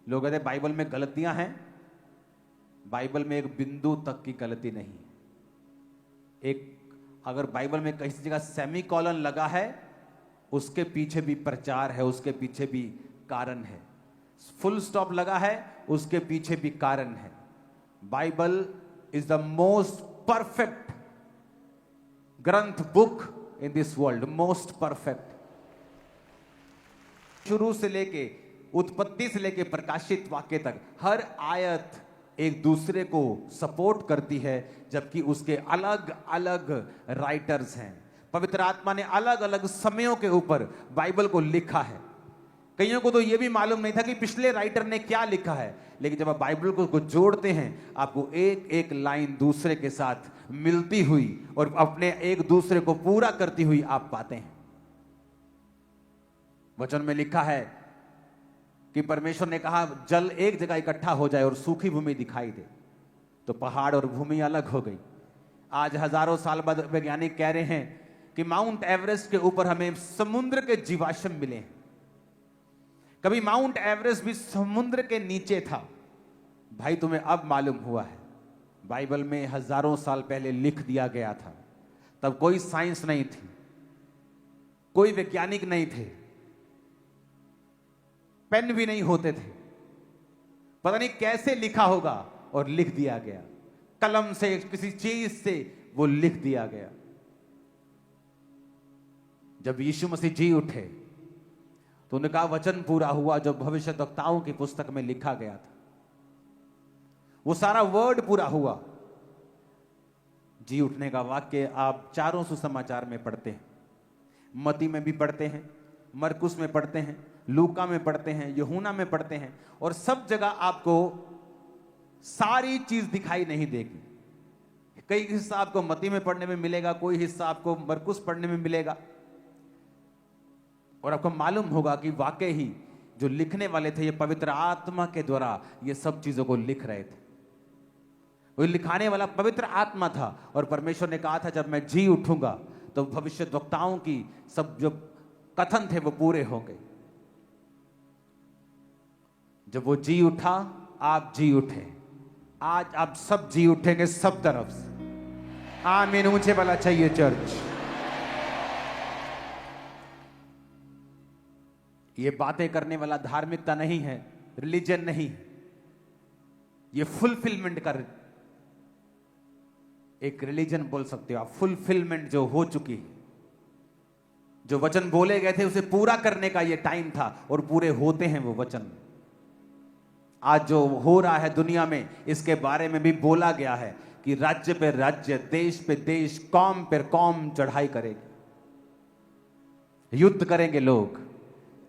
लोग कहते हैं बाइबल में गलतियां हैं, बाइबल में एक बिंदु तक की गलती नहीं। एक अगर बाइबल में किसी जगह सेमी कॉलन लगा है, उसके पीछे भी प्रचार है, उसके पीछे भी कारण है। फुल स्टॉप लगा है, उसके पीछे भी कारण है। Bible is the most perfect ग्रंथ, book in this world, most perfect. शुरू से लेके, उत्पत्ति से लेके प्रकाशित वाक्य तक हर आयत एक दूसरे को सपोर्ट करती है, जबकि उसके अलग अलग राइटर्स हैं। पवित्र आत्मा ने अलग अलग समयों के ऊपर बाइबल को लिखा है। कईयों को तो यह भी मालूम नहीं था कि पिछले राइटर ने क्या लिखा है, लेकिन जब आप बाइबल को जोड़ते हैं, आपको एक एक लाइन दूसरे के साथ मिलती हुई और अपने एक दूसरे को पूरा करती हुई आप पाते हैं। वचन में लिखा है कि परमेश्वर ने कहा जल एक जगह इकट्ठा हो जाए और सूखी भूमि दिखाई दे, तो पहाड़ और भूमि अलग हो गई। आज हजारों साल बाद वैज्ञानिक कह रहे हैं कि माउंट एवरेस्ट के ऊपर हमें समुद्र के जीवाश्म मिले हैं। कभी माउंट एवरेस्ट भी समुद्र के नीचे था। भाई तुम्हें अब मालूम हुआ है, बाइबल में हजारों साल पहले लिख दिया गया था। तब कोई साइंस नहीं थी, कोई वैज्ञानिक नहीं थे, पेन भी नहीं होते थे, पता नहीं कैसे लिखा होगा और लिख दिया गया। कलम से, किसी चीज से वो लिख दिया गया। जब यीशु मसीह जी उठे तो उन्होंने कहा वचन पूरा हुआ जो भविष्यद्वक्ताओं की पुस्तक में लिखा गया था। वो सारा वर्ड पूरा हुआ। जी उठने का वाक्य आप चारों सुसमाचार में पढ़ते हैं, मती में भी पढ़ते हैं, मरकुस में पढ़ते हैं, लूका में पढ़ते हैं, यूहन्ना में पढ़ते हैं, और सब जगह आपको सारी चीज दिखाई नहीं देगी। कई हिस्सा आपको मती में पढ़ने में मिलेगा, कोई हिस्सा आपको मरकुस पढ़ने में मिलेगा, और आपको मालूम होगा कि वाकई ही जो लिखने वाले थे ये पवित्र आत्मा के द्वारा ये सब चीजों को लिख रहे थे। वो लिखाने वाला पवित्र आत्मा था, और परमेश्वर ने कहा था जब मैं जी उठूंगा तो भविष्यद्वक्ताओं की सब जो कथन थे वो पूरे होंगे। जब वो जी उठा, आप जी उठे। आज आप सब जी उठेंगे सब तरफ से। आमीन। ऊंचे वाला चाहिए चर्च। ये बातें करने वाला धार्मिकता नहीं है, रिलीजन नहीं है, ये फुलफिलमेंट का एक रिलीजन बोल सकते हो आप। फुलफिलमेंट जो हो चुकी है, जो वचन बोले गए थे उसे पूरा करने का ये टाइम था, और पूरे होते हैं वो वचन। आज जो हो रहा है दुनिया में, इसके बारे में भी बोला गया है कि राज्य पे राज्य, देश पे देश, कौम पे कौम चढ़ाई करेगी, युद्ध करेंगे लोग,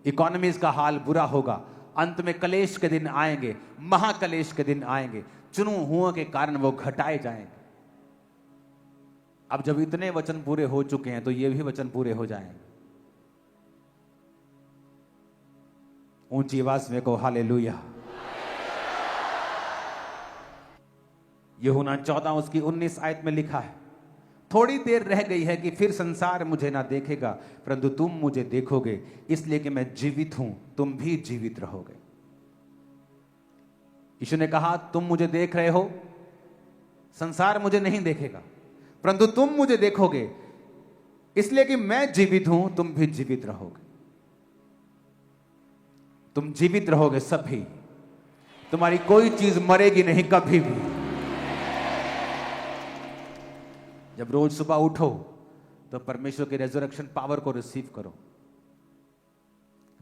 इकोनॉमीज का हाल बुरा होगा, अंत में कलेश के दिन आएंगे, महाकलेश के दिन आएंगे, चुनु हुओं के कारण वो घटाए जाएंगे। अब जब इतने वचन पूरे हो चुके हैं तो ये भी वचन पूरे हो जाएंगे। ऊंची आवाज में कहो हालेलुया। यूहन्ना 14 उसकी 19 आयत में लिखा है, थोड़ी देर रह गई है कि फिर संसार मुझे ना देखेगा, परंतु तुम मुझे देखोगे, इसलिए कि मैं जीवित हूं, तुम भी जीवित रहोगे। यीशु ने कहा, तुम मुझे देख रहे हो, संसार मुझे नहीं देखेगा, परंतु तुम मुझे देखोगे, इसलिए कि मैं जीवित हूं, तुम भी जीवित रहोगे। तुम जीवित रहोगे सभी, तुम्हारी कोई चीज मरेगी नहीं कभी भी। जब रोज सुबह उठो तो परमेश्वर की रेजरेक्शन पावर को रिसीव करो।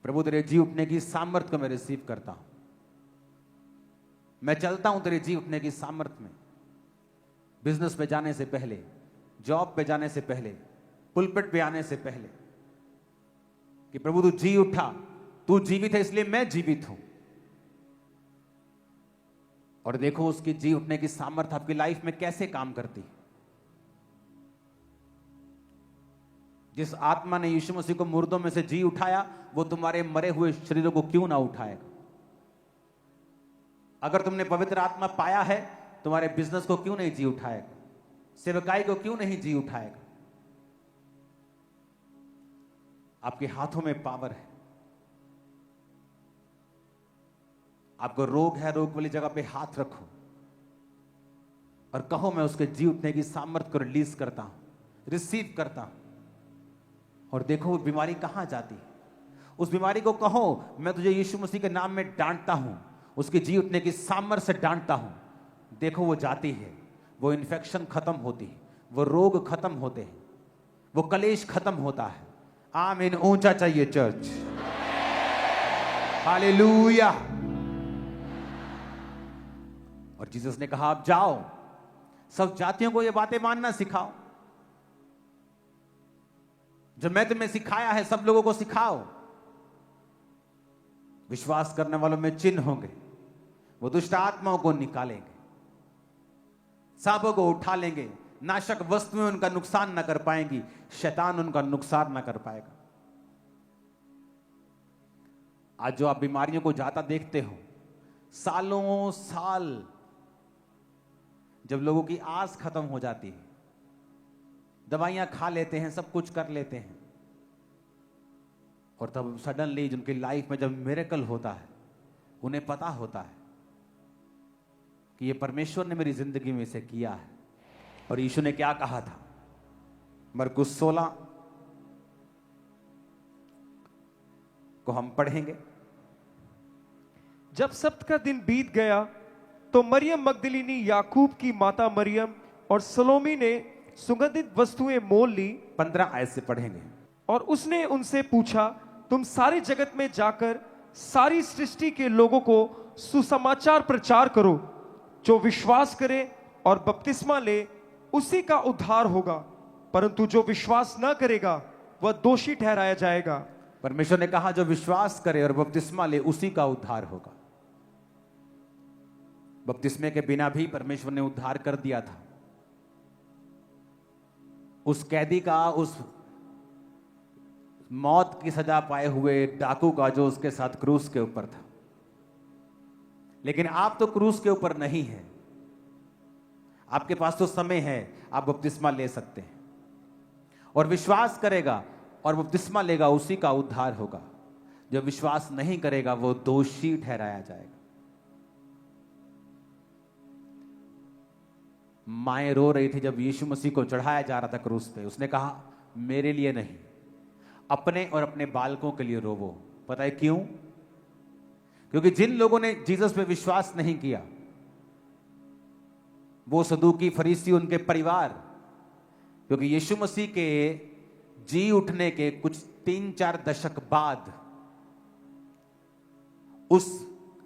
प्रभु तेरे जी उठने की सामर्थ्य को मैं रिसीव करता हूं, मैं चलता हूं तेरे जी उठने की सामर्थ्य में। बिजनेस पे जाने से पहले, जॉब पे जाने से पहले, पुलपिट पे आने से पहले, कि प्रभु तू जी उठा, तू जीवित है इसलिए मैं जीवित हूं। और देखो उसकी जी उठने की सामर्थ्य आपकी लाइफ में कैसे काम करती है। जिस आत्मा ने यीशु मसीह को मुर्दों में से जी उठाया, वो तुम्हारे मरे हुए शरीरों को क्यों ना उठाएगा। अगर तुमने पवित्र आत्मा पाया है, तुम्हारे बिजनेस को क्यों नहीं जी उठाएगा, सेवकाई को क्यों नहीं जी उठाएगा। आपके हाथों में पावर है। आपको रोग है, रोग वाली जगह पे हाथ रखो और कहो, मैं उसके जी उठने की सामर्थ्य को रिलीज करता हूं, रिसीव करता हूं। और देखो वो बीमारी कहां जाती है। उस बीमारी को कहो, मैं तुझे यीशु मसीह के नाम में डांटता हूं, उसकी जी उठने की सामर्थ्य से डांटता हूं। देखो वो जाती है, वो इन्फेक्शन खत्म होती है, वो रोग खत्म होते हैं, वो कलेश खत्म होता है। आमीन। ऊंचा चाहिए चर्च। हालेलुया। और जीसस ने कहा, आप जाओ, सब जातियों को ये बातें मानना सिखाओ, जो मैं तुम्हें सिखाया है सब लोगों को सिखाओ। विश्वास करने वालों में चिन्ह होंगे, वो दुष्ट आत्माओं को निकालेंगे, सांपों को उठा लेंगे, नाशक वस्तुएं उनका नुकसान ना कर पाएंगी, शैतान उनका नुकसान ना कर पाएगा। आज जो आप बीमारियों को जाता देखते हो, सालों साल जब लोगों की आस खत्म हो जाती है, दवाइयां खा लेते हैं, सब कुछ कर लेते हैं, और तब सडनली जिनकी लाइफ में जब मिरेकल होता है, उन्हें पता होता है कि ये परमेश्वर ने मेरी जिंदगी में इसे किया है। और यीशु ने क्या कहा था, मरकुस 16 को हम पढ़ेंगे। जब सब्त का दिन बीत गया तो मरियम मगदलीनी, याकूब की माता मरियम और सलोमी ने सुगंधित वस्तुएं मोल ली। 15 आयत से पढ़ेंगे। और उसने उनसे पूछा, तुम सारे जगत में जाकर सारी सृष्टि के लोगों को सुसमाचार प्रचार करो, जो विश्वास करे और बपतिस्मा ले उसी का उद्धार होगा, परंतु जो विश्वास न करेगा वह दोषी ठहराया जाएगा। परमेश्वर ने कहा, जो विश्वास करे और बपतिस्मा ले उसी का उद्धार होगा। बपतिस्मे के बिना भी परमेश्वर ने उद्धार कर दिया था। उस कैदी का, उस मौत की सजा पाए हुए डाकू का, जो उसके साथ क्रूस के ऊपर था। लेकिन आप तो क्रूस के ऊपर नहीं है, आपके पास तो समय है, आप बपतिस्मा ले सकते हैं। और विश्वास करेगा और बपतिस्मा लेगा उसी का उद्धार होगा। जो विश्वास नहीं करेगा वो दोषी ठहराया जाएगा। माएं रो रही थी जब यीशु मसीह को चढ़ाया जा रहा था क्रूस पे। उसने कहा, मेरे लिए नहीं, अपने और अपने बालकों के लिए रोवो। पता है क्यों? क्योंकि जिन लोगों ने जीसस पे विश्वास नहीं किया, वो सदूकी, फरीसी, उनके परिवार, क्योंकि यीशु मसीह के जी उठने के कुछ 3-4 दशक बाद उस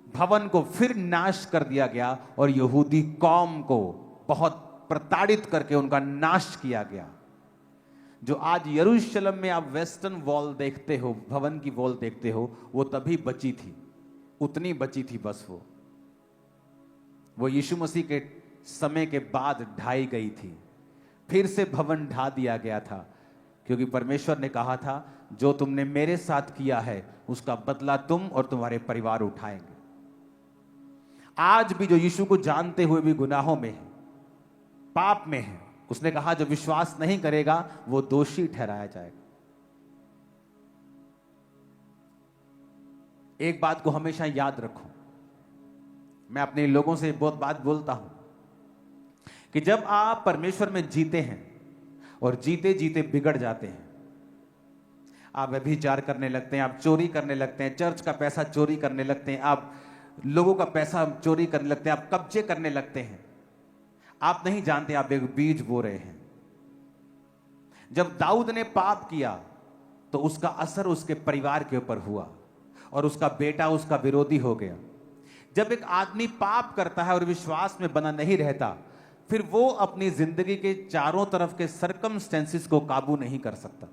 भवन को फिर नाश कर दिया गया और यहूदी कौम को बहुत प्रताड़ित करके उनका नाश किया गया। जो आज यरूशलेम में आप वेस्टर्न वॉल देखते हो, भवन की वॉल देखते हो, वो तभी बची थी, उतनी बची थी बस। वो यीशु मसीह के समय के बाद ढाई गई थी, फिर से भवन ढा दिया गया था, क्योंकि परमेश्वर ने कहा था जो तुमने मेरे साथ किया है उसका बदला तुम और तुम्हारे परिवार उठाएंगे। आज भी जो यीशु को जानते हुए भी गुनाहों में है, पाप में है, उसने कहा जो विश्वास नहीं करेगा वो दोषी ठहराया जाएगा। एक बात को हमेशा याद रखो, मैं अपने लोगों से बहुत बात बोलता हूं कि जब आप परमेश्वर में जीते हैं और जीते जीते बिगड़ जाते हैं, आप व्यभिचार करने लगते हैं, आप चोरी करने लगते हैं, चर्च का पैसा चोरी करने लगते हैं, आप लोगों का पैसा चोरी करने लगते हैं, आप कब्जे करने लगते हैं, आप नहीं जानते आप एक बीज बो रहे हैं। जब दाऊद ने पाप किया तो उसका असर उसके परिवार के ऊपर हुआ और उसका बेटा उसका विरोधी हो गया। जब एक आदमी पाप करता है और विश्वास में बना नहीं रहता, फिर वो अपनी जिंदगी के चारों तरफ के सर्कमस्टेंसेस को काबू नहीं कर सकता।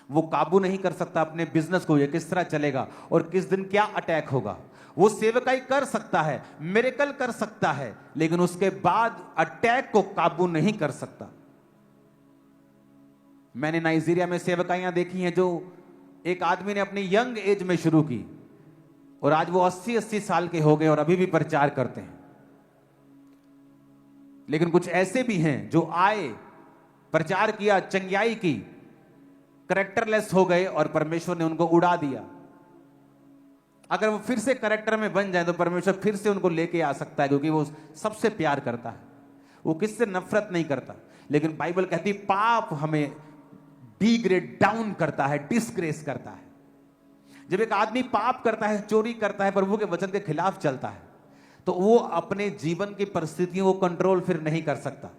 वो काबू नहीं कर सकता अपने बिजनेस को, ये किस तरह चलेगा और किस दिन क्या अटैक होगा। वो सेवकाई कर सकता है, मिरेकल कर सकता है, लेकिन उसके बाद अटैक को काबू नहीं कर सकता। मैंने नाइजीरिया में सेवकाइयां देखी हैं जो एक आदमी ने अपनी यंग एज में शुरू की और आज वो 80-80 साल के हो गए और अभी भी प्रचार करते हैं। लेकिन कुछ ऐसे भी हैं जो आए, प्रचार किया, चंगियाई की, करेक्टरलेस हो गए और परमेश्वर ने उनको उड़ा दिया। अगर वो फिर से करेक्टर में बन जाए तो परमेश्वर फिर से उनको लेके आ सकता है, क्योंकि वो सबसे प्यार करता है, वो किससे नफरत नहीं करता। लेकिन बाइबल कहती पाप हमें डिग्रेड डाउन करता है, डिस्ग्रेस करता है। जब एक आदमी पाप करता है, चोरी करता है, प्रभु के वचन के खिलाफ चलता है, तो वो अपने जीवन की परिस्थितियों को कंट्रोल फिर नहीं कर सकता।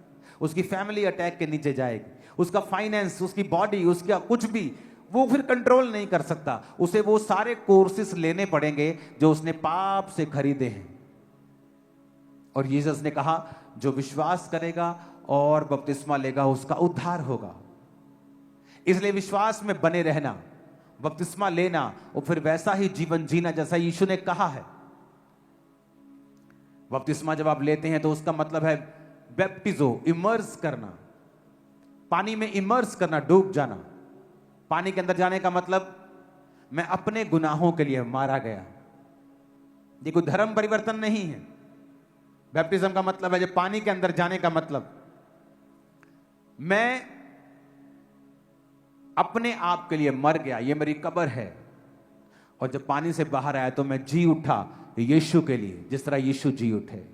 उसकी फैमिली अटैक के नीचे जाएगी, उसका फाइनेंस, उसकी बॉडी, उसका कुछ भी वो फिर कंट्रोल नहीं कर सकता। उसे वो सारे कोर्सेस लेने पड़ेंगे जो उसने पाप से खरीदे हैं। और यीशु ने कहा जो विश्वास करेगा और बपतिस्मा लेगा उसका उद्धार होगा। इसलिए विश्वास में बने रहना, बपतिस्मा लेना और फिर वैसा ही जीवन जीना जैसा यीशु ने कहा है। बपतिस्मा जब आप लेते हैं तो उसका मतलब है बैप्टिजो, इमर्स करना, पानी में इमर्स करना, डूब जाना। पानी के अंदर जाने का मतलब मैं अपने गुनाहों के लिए मारा गया। ये कोई धर्म परिवर्तन नहीं है। बैप्टिज्म का मतलब है जब पानी के अंदर जाने का मतलब मैं अपने आप के लिए मर गया, ये मेरी कब्र है, और जब पानी से बाहर आया तो मैं जी उठा यीशु के लिए, जिस तरह यीशु जी उठे।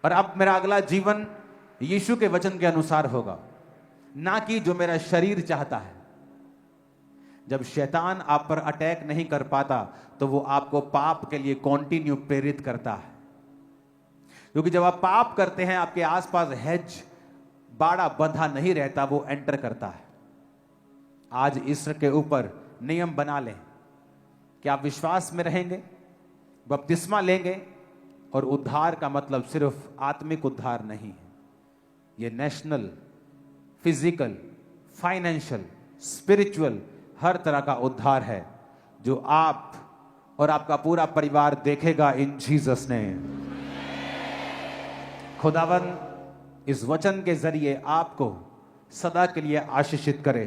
और अब मेरा अगला जीवन यीशु के वचन के अनुसार होगा, ना कि जो मेरा शरीर चाहता है। जब शैतान आप पर अटैक नहीं कर पाता तो वो आपको पाप के लिए कंटिन्यू प्रेरित करता है, क्योंकि जब आप पाप करते हैं आपके आसपास हेज, बाड़ा बंधा नहीं रहता, वो एंटर करता है। आज इसके ऊपर नियम बना लें कि आप विश्वास में रहेंगे, बपतिस्मा लेंगे, और उद्धार का मतलब सिर्फ आत्मिक उद्धार नहीं है, ये नेशनल, फिजिकल, फाइनेंशियल, स्पिरिचुअल, हर तरह का उद्धार है जो आप और आपका पूरा परिवार देखेगा इन जीसस नेम। खुदावन इस वचन के जरिए आपको सदा के लिए आशीषित करे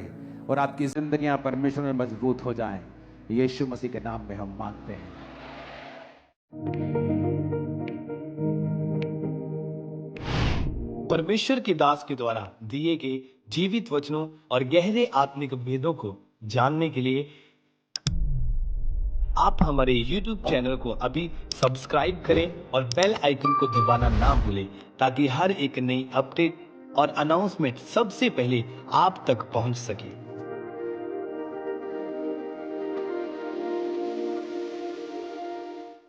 और आपकी जिंदगियां परमेश्वर में मजबूत हो जाएं। यीशु मसीह के नाम में हम मांगते हैं। परमेश्वर के दास के द्वारा दिए गए जीवित वचनों और गहरे आत्मिक भेदों को जानने के लिए आप हमारे YouTube चैनल को अभी सब्सक्राइब करें और बेल आइकन को दबाना ना भूलें, ताकि हर एक नई अपडेट और अनाउंसमेंट सबसे पहले आप तक पहुंच सके।